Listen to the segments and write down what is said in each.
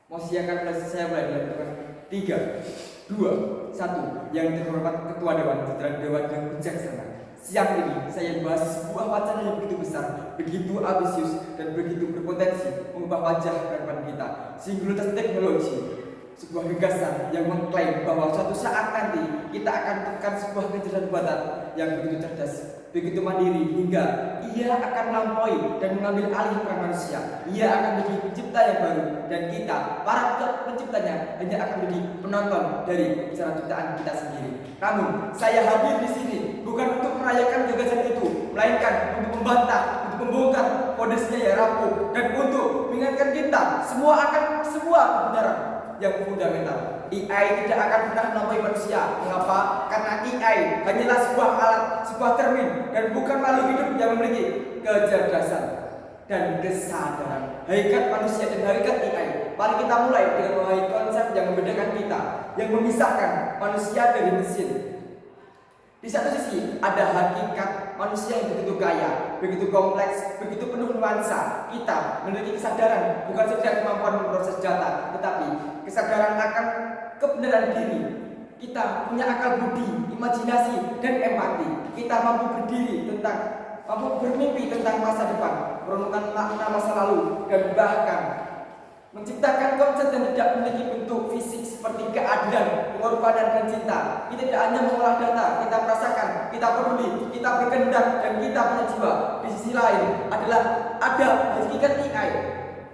Mau siapkan proses saya mulai dilakukan 3, 2, 1. Yang terhormat Ketua Dewan Putra Dewan yang bijaksana. Siang ini saya membahas sebuah wacana yang begitu besar, begitu ambisius, dan begitu berpotensi mengubah wajah ke depan kita. Singularitas teknologi, sebuah gagasan yang mengklaim bahwa suatu saat nanti kita akan tekan sebuah kecerdasan buatan yang begitu cerdas, begitu mandiri, hingga ia akan melampaui dan mengambil alih peran manusia. Ia akan menjadi pencipta yang baru, dan kita, para penciptanya, hanya akan menjadi penonton dari kebesaran ciptaan kita sendiri. Namun, saya hadir di sini bukan untuk merayakan gagasan itu, melainkan untuk membantah, untuk membongkar kodesnya yang rapuh, dan untuk mengingatkan kita semua akan sebuah kebenaran yang fundamental. AI tidak akan pernah melampaui manusia. Mengapa? Karena AI hanyalah sebuah alat, sebuah termin, dan bukan makhluk hidup yang memiliki kecerdasan dan kesadaran. Hakikat manusia dan hakikat AI. Mari kita mulai dengan memahami konsep yang membedakan kita, yang memisahkan manusia dari mesin. Di satu sisi ada hakikat manusia yang begitu kaya, begitu kompleks, begitu penuh nuansa. Kita memiliki kesadaran bukan sekedar kemampuan memproses data, tetapi kesadaran akan kebenaran diri. Kita punya akal budi, imajinasi, dan empati. Kita mampu bermimpi tentang masa depan, merenungkan makna masa lalu, dan bahkan menciptakan konsep yang tidak memiliki bentuk fisik seperti keadilan, pengorbanan, dan cinta. Kita tidak hanya mengolah data, kita merasakan, kita peduli, kita berkehendak, dan kita punya jiwa. Di sisi lain adalah ada hakikat AI.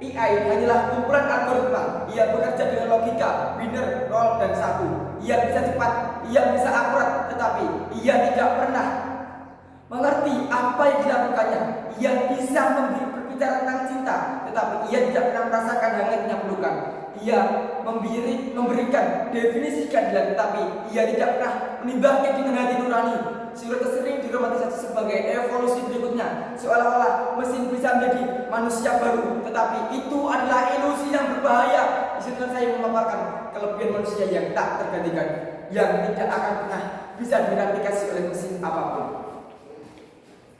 AI hanyalah kumpulan algoritma. Ia bekerja dengan logika, biner, 0 dan 1. Ia bisa cepat, ia bisa akurat, tetapi ia tidak pernah mengerti apa yang dilakukannya. Ia bisa berbicara tentang cinta, tetapi ia tidak pernah merasakan hangatnya pelukan. Ia memberikan definisi keadilan, tetapi ia tidak pernah menimbangnya dengan hati nurani. Sehingga sering diromantisasi sebagai evolusi berikutnya, seolah-olah mesin bisa menjadi manusia baru, tetapi itu adalah ilusi yang berbahaya. Di sini saya memaparkan kelebihan manusia yang tak tergantikan, yang tidak akan pernah bisa direplikasi oleh mesin apapun.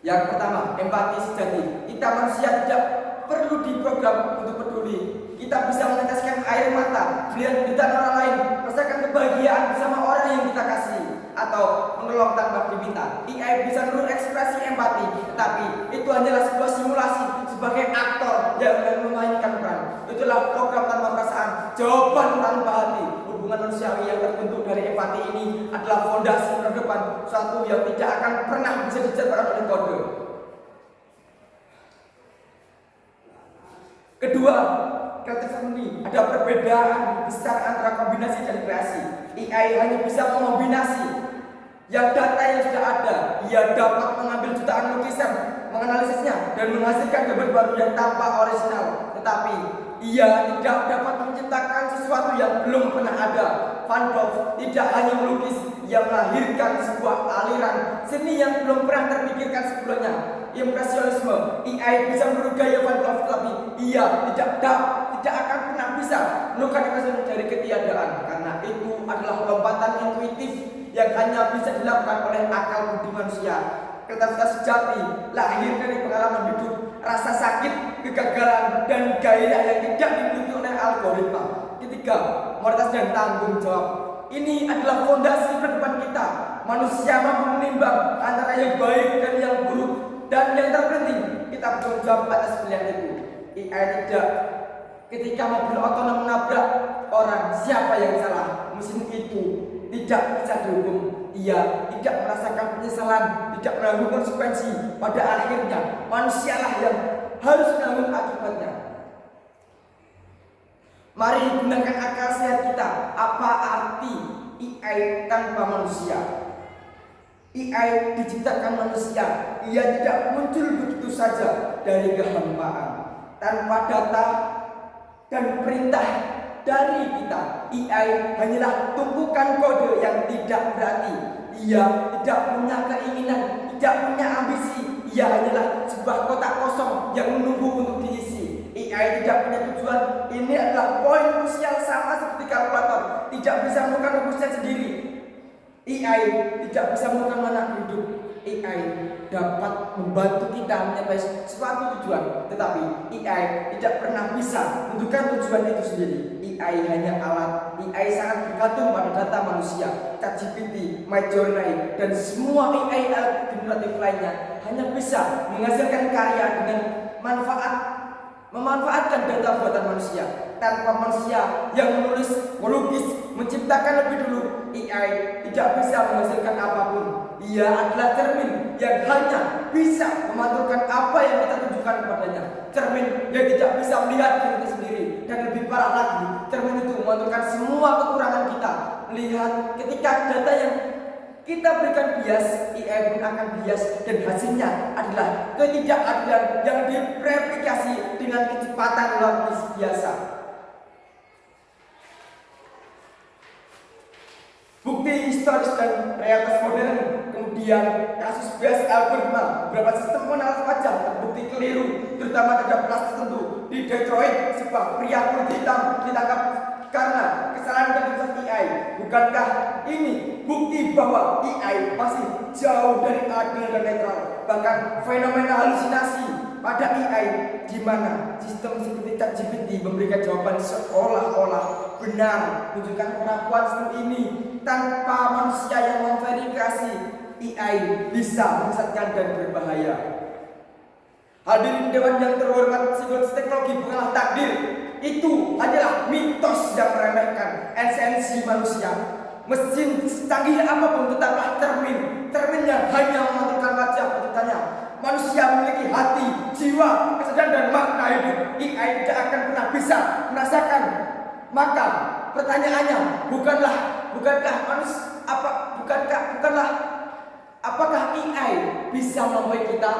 Yang pertama, empati sejati. Kita manusia tidak perlu diprogram untuk peduli. Kita bisa meneteskan air mata, melihat penderitaan orang lain, merasakan kebahagiaan bersama orang yang kita kasih, atau menolong tanpa diminta. AI bisa menurut ekspresi empati, tetapi itu hanyalah sebuah simulasi sebagai aktor yang memainkan peran. Itulah program tanpa perasaan, jawaban tanpa hati. Hubungan manusiawi yang terbentuk dari empati ini adalah fondasi terdepan, suatu yang tidak akan pernah bisa diceritakan oleh kode. Kedua, kreatif harmoni. Ada perbedaan besar antara kombinasi dan kreasi. AI hanya bisa mengombinasi yang data yang sudah ada. Ia dapat mengambil jutaan lukisan, menganalisisnya, dan menghasilkan gambar baru yang tampak orisinal. Tetapi ia tidak dapat menciptakan sesuatu yang belum pernah ada. Van Gogh tidak hanya melukis, ia melahirkan sebuah aliran seni yang belum pernah terpikirkan sebelumnya. Impresionisme. AI bisa meniru gaya Van Gogh, tetapi ia tidak akan pernah bisa menukar impresionisme dari ketiadaan, karena itu adalah lompatan intuitif yang hanya bisa dilakukan oleh akal budi manusia. Kreativitas sejati lahir dari pengalaman hidup, rasa sakit, kegagalan, dan gairah yang tidak dimiliki oleh algoritma. Ketiga, moralitas dan tanggung jawab. Ini adalah fondasi kehidupan kita. Manusia mampu menimbang antara yang baik dan yang buruk, dan yang terpenting kita bertanggung jawab atas pilihan itu. AI tidak. Ketika mobil otonom menabrak orang, siapa yang salah? Mesin itu tidak bisa dihukum. Ia tidak merasakan penyesalan, tidak menanggung konsekuensi. Pada akhirnya manusialah yang harus menanggung akibatnya. Mari gunakan akal sehat kita. Apa arti AI tanpa manusia? AI diciptakan manusia. Ia tidak muncul begitu saja dari kehampaan, tanpa data dan perintah dari kita. AI hanyalah tumpukan kode yang tidak berarti. Ia tidak punya keinginan, tidak punya ambisi. Ia hanyalah sebuah kotak kosong yang menunggu untuk diisi. AI tidak punya tujuan. Ini adalah poin krusial, sama seperti kalkulator tidak bisa menemukan rumusnya sendiri. AI tidak bisa menemukan mana hidup. AI dapat membantu kita mencapai suatu tujuan, tetapi AI tidak pernah bisa menentukan tujuan itu sendiri. AI hanya alat. AI sangat bergantung pada data manusia. ChatGPT, Midjourney, dan semua AI generatif lainnya hanya bisa menghasilkan karya dengan memanfaatkan data buatan manusia. Tanpa manusia yang menulis, melukis, menciptakan lebih dulu, AI tidak bisa menghasilkan apapun. Ia adalah cermin yang hanya bisa memantulkan apa yang kita tunjukkan kepadanya. Cermin yang tidak bisa melihat diri kita sendiri. Dan lebih parah lagi, cermin itu memantulkan semua kekurangan kita. Lihat ketika data yang kita berikan bias, AI pun akan bias, dan hasilnya adalah ketidakadilan yang direplikasi dengan kecepatan luar biasa. Bukti historis dan realitas modern, kemudian kasus bias algoritma, beberapa sistem pengenalan wajah terbukti keliru, terutama terhadap kelas tertentu. Di Detroit, sebuah pria kulit hitam ditangkap karena kesalahan interpretasi AI. Bukankah ini bukti bahwa AI masih jauh dari adil dan netral? Bahkan fenomena halusinasi pada AI, di mana sistem seperti ChatGPT memberikan jawaban seolah-olah benar, menunjukkan kemampuan sistem ini tanpa manusia yang memverifikasi. AI bisa menyesatkan dan berbahaya. Hadirin dewan yang terhormat, psikologi teknologi bukanlah takdir. Itu adalah mitos yang meremehkan esensi manusia. Mesin secanggih apapun tetaplah cermin. Cermin yang hanya memantulkan wajah penciptanya. Manusia memiliki hati, jiwa, kesadaran dan makna hidup. AI tidak akan pernah bisa merasakan. Maka pertanyaannya apakah AI bisa melampaui kita?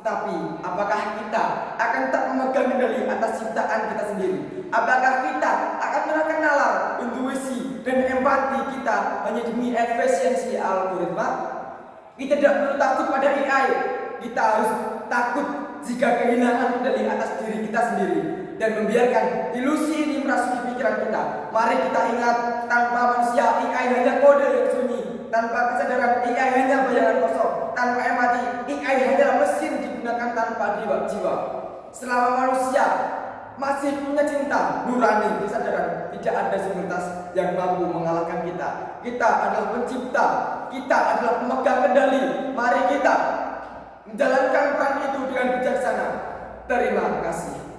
Tetapi apakah kita akan tak memegang kendali atas ciptaan kita sendiri? Apakah kita akan menerapkan nalar, intuisi, dan empati kita hanya demi efisiensi algoritma? Kita tidak perlu takut pada AI. Kita harus takut jika kehilangan kendali atas diri kita sendiri dan membiarkan ilusi ini merasuki pikiran kita. Mari kita ingat, tanpa manusia AI hanya kode yang sunyi. Tanpa kesadaran AI hanya bayangan kosong. Tanpa empati AI hanyalah mesin digunakan tanpa jiwa. Selama manusia masih punya cinta, nurani, kesadaran, tidak ada sivitas yang mampu mengalahkan kita. Kita adalah pencipta, kita adalah pemegang kendali. Mari kita menjalankan peran itu dengan bijaksana. Terima kasih.